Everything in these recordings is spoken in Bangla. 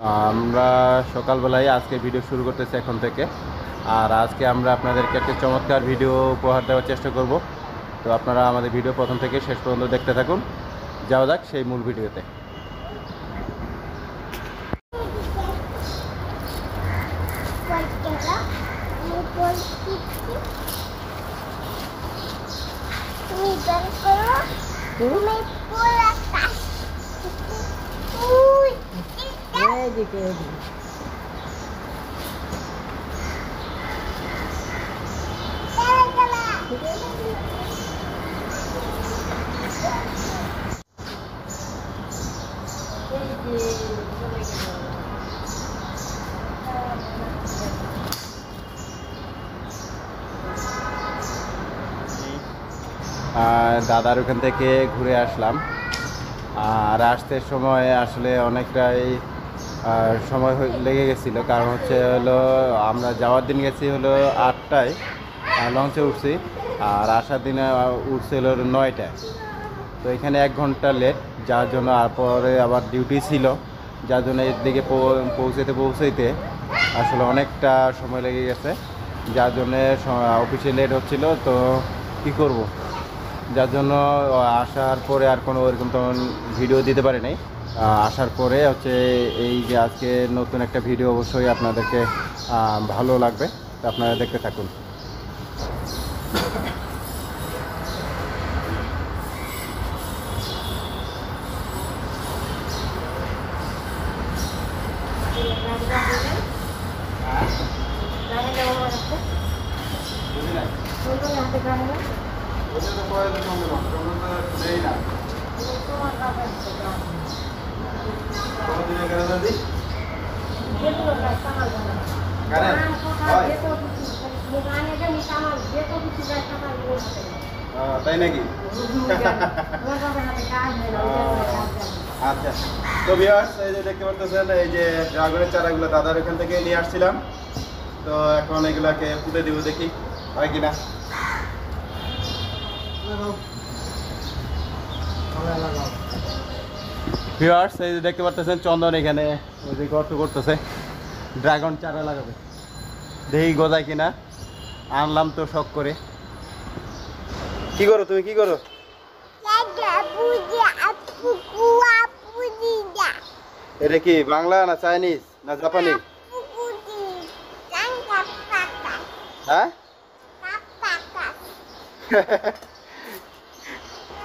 আমরা সকালবেলায় আজকে ভিডিও শুরু করতেছি এখন থেকে। আর আজকে আমরা আপনাদেরকে একটা চমৎকার ভিডিও উপহার দেওয়ার চেষ্টা করব। তো আপনারা আমাদের ভিডিও প্রথম থেকে শেষ পর্যন্ত দেখতে থাকুন। যাওয়া যাক সেই মূল ভিডিওতে। দাদার ওখান থেকে ঘুরে আসলাম। আর আসতে সময় আসলে অনেকটাই সময় লেগে গেছিলো, কারণ হলো আমরা যাওয়ার দিন গেছি হলো 8টায়, লঞ্চে উঠছি। আর আসার দিনে উঠছে হলো 9টায়। তো এখানে 1 ঘন্টা লেট, যার জন্য আর পরে আবার ডিউটি ছিল, যার জন্য এর দিকে পৌঁছাইতে আসলে অনেকটা সময় লেগে গেছে, যার জন্যে অফিসে লেট হচ্ছিল। তো কী করব, যার জন্য আসার পরে আর কোনো ওরকম তেমন ভিডিও দিতে পারি নাই। আসার পরে এই যে আজকে নতুন একটা ভিডিও অবশ্যই আপনাদেরকে ভালো লাগবে, তো আপনারা দেখতে থাকুন। তাই নাকি? আচ্ছা, তো ভিউয়ার্স, এই যে দেখতে পাচ্ছেন এই যে ড্রাগনের চারাগুলো দাদার এখান থেকে নিয়ে আসছিলাম। তো এখন এগুলাকে পুঁতে দিব, দেখি হয় কিনা। ভিউয়ার্স, এই যে দেখতে পাচ্ছেন চন্দন এখানে ওই যে গর্ত করতেছে, ড্রাগন চারা লাগাবে। দেখি গজায় কিনা। আনলাম তো শখ করে। কি করো তুমি, কি করো? এটা কি বাংলা না চাইনিজ না জাপানি? হ্যাঁ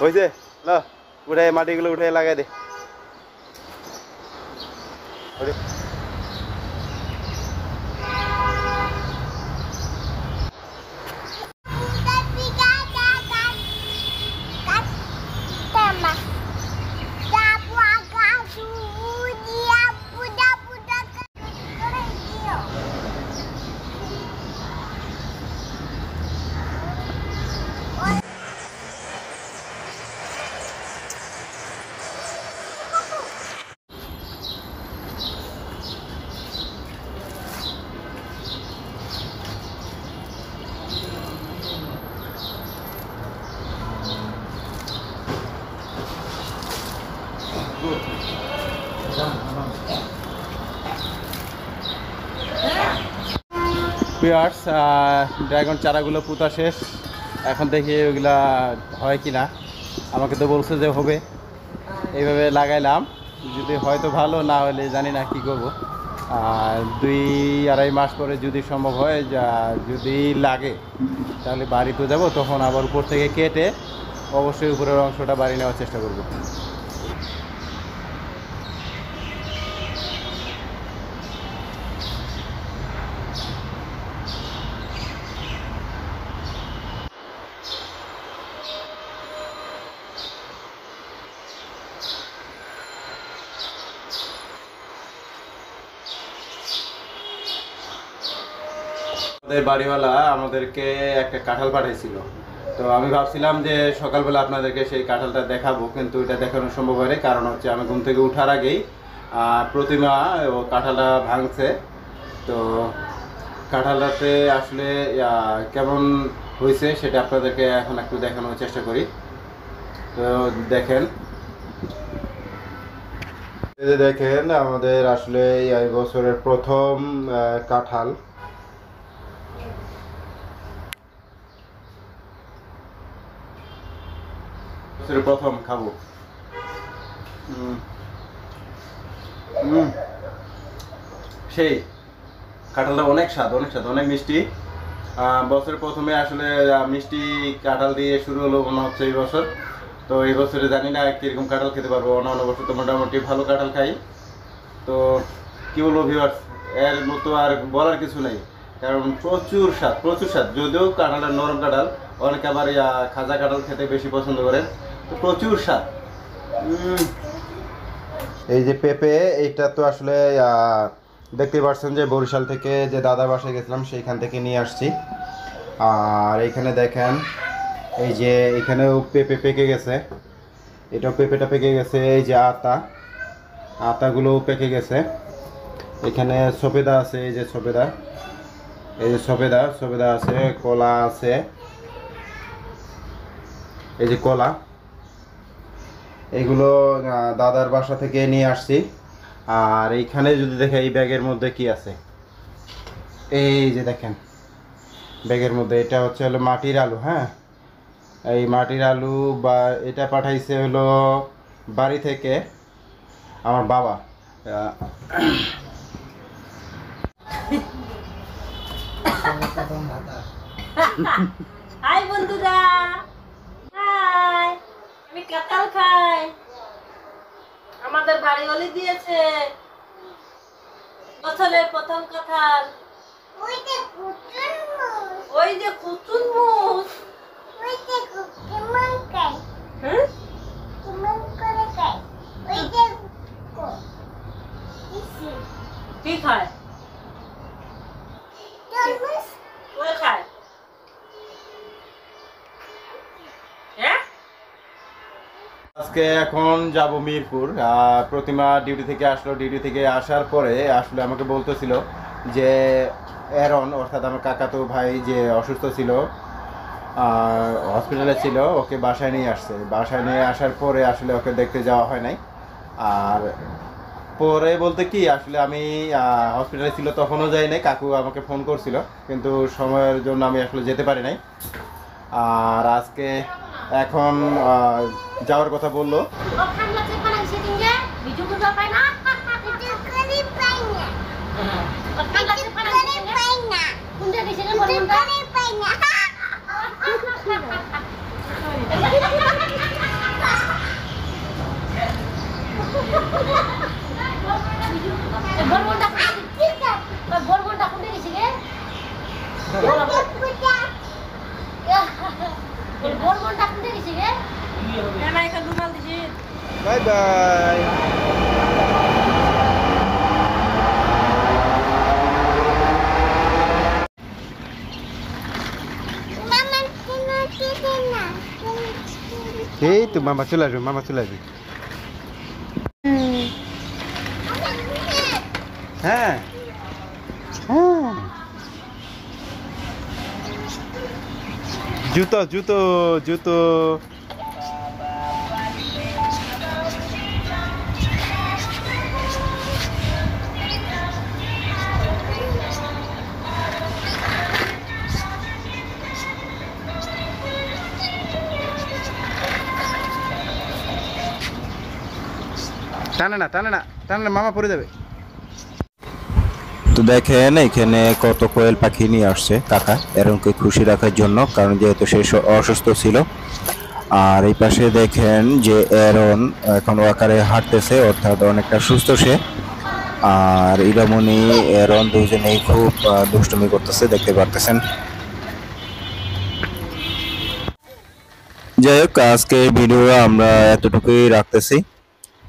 হয়েছে, উঠে মাটিগুলো উঠে লাগাই দে। ড্রাগন চারাগুলো পুঁতা শেষ। এখন দেখি ওইগুলা হয় কি না। আমাকে তো বলছে যে হবে, এইভাবে লাগাইলাম। যদি হয়তো ভালো, না হলে জানি না কি করব। 2-2.5 মাস পরে যদি সম্ভব হয়, যদি লাগে তাহলে বাড়িতে যাব, তখন আবার উপর থেকে কেটে অবশ্যই উপরের অংশটা বাড়ি নেওয়ার চেষ্টা করব। আমাদের বাড়িওয়ালা আমাদেরকে একটা কাঁঠাল পাঠাইছিল। তো আমি ভাবছিলাম যে সকালবেলা আপনাদেরকে সেই কাঁঠালটা দেখাবো, কিন্তু এটা দেখানো সম্ভব হয়নি, কারণ আমি ঘুম থেকে ওঠার আগেই প্রতিমা ও কাঁঠালটা ভাঙছে। তো কাঁঠালটাতে আসলে কেমন হয়েছে সেটা আপনাদেরকে এখন একটু দেখানোর চেষ্টা করি। তো দেখেন, এই যে দেখেন আমাদের আসলে এই বছরের প্রথম কাঁঠাল। বছরের প্রথম খাবো। সেই কাঁঠালটা অনেক স্বাদ, অনেক স্বাদ, অনেক মিষ্টি। বছরের প্রথমে আসলে মিষ্টি কাঁঠাল দিয়ে শুরু হলো মনে হচ্ছে এই বছর। তো এই বছরে জানি না কীরকম কাঁঠাল খেতে পারবো, অন্যান্য বছর তো মোটামুটি ভালো কাঁঠাল খাই। তো কী বলবো ভিউয়ার্স, এর মতো আর বলার কিছু নেই, কারণ প্রচুর স্বাদ, প্রচুর স্বাদ। যদিও কাঁঠালটা নরম কাঁঠাল, অনেকে আবার খাজা কাঁঠাল খেতে বেশি পছন্দ করেন, তো প্রচুর স্বাদ। এই যে পেঁপে, এইটা তো আসলে দেখতে পাচ্ছেন যে বরিশাল থেকে যে দাদার বাসায় গেছিলাম সেইখান থেকে নিয়ে আসছি। আর এইখানে দেখেন এই যে এখানেও পেঁপে পেকে গেছে, এটাও পেঁপেটা পেকে গেছে। এই যে আতাগুলোও পেকে গেছে। এখানে সবেদা আছে, এই যে সবেদা, এই যে সবেদা আছে, কলা আছে, এই যে কলা, এগুলো দাদার বাসা থেকে নিয়ে আসছি। আর এইখানে যদি দেখেন এই ব্যাগের মধ্যে কি আছে, এই যে দেখেন ব্যাগের মধ্যে, এটা হচ্ছে হলো মাটির আলু। হ্যাঁ, এই মাটির আলু বা এটা পাঠাইছে হলো বাড়ি থেকে আমার বাবা। হাই বন্ধুরা, হাই, আমি কাঁঠাল খাই। আমাদের বাড়ি অলি দিয়েছে বছরের প্রথম কাঁঠাল। ওই যে কুচুন মুস, কি খায়? ওই খায়। আজকে এখন যাব মিরপুর। প্রতিমা ডিউটি থেকে আসলো, ডিউটি থেকে আসার পরে আসলে আমাকে বলতেছিল যে এরন অর্থাৎ আমার কাকাতো ভাই যে অসুস্থ ছিল, হসপিটালে ছিল, ওকে বাসায় নিয়ে আসছে। বাসায় নিয়ে আসার পরে আসলে ওকে দেখতে যাওয়া হয় নাই। আর পরে বলতে কি আসলে আমি হসপিটালে ছিল তখনও যাই নাই, কাকু আমাকে ফোন করছিল, কিন্তু সময়ের জন্য আমি আসলে যেতে পারি নাই। আর আজকে এখন যাওয়ার কথা বললো। Bye bye. এই তো মামা চলে আসবে, মামা চলে আসবে। হ্যাঁ হ্যাঁ, জুতো জুতো জুতো। টানে না টানে না টানে না, মামা পড়ে যাবে। তো দেখেন এখানে কত কোয়েল পাখি নিয়ে আসছে কাকা এরকমকে খুশি রাখার জন্য, কারণ যেহেতু সে অসুস্থ ছিল। আর এই পাশে দেখেন যে এরন এখন আকারে হাঁটতেছে, অর্থাৎ অনেকটা সুস্থ সে। আর ইরামনি এরন দুজনেই খুব দুষ্টুমি করতেছে, দেখতে পারতেছেন। যাই হোক, আজকে ভিডিও আমরা এতটুকুই রাখতেছি।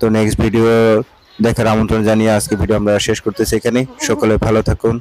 তো নেক্সট ভিডিও দেখার আমন্ত্রণ জানিয়ে আজকে ভিডিও আমরা শেষ করতেছি এখানে। সকলে ভালো থাকুন।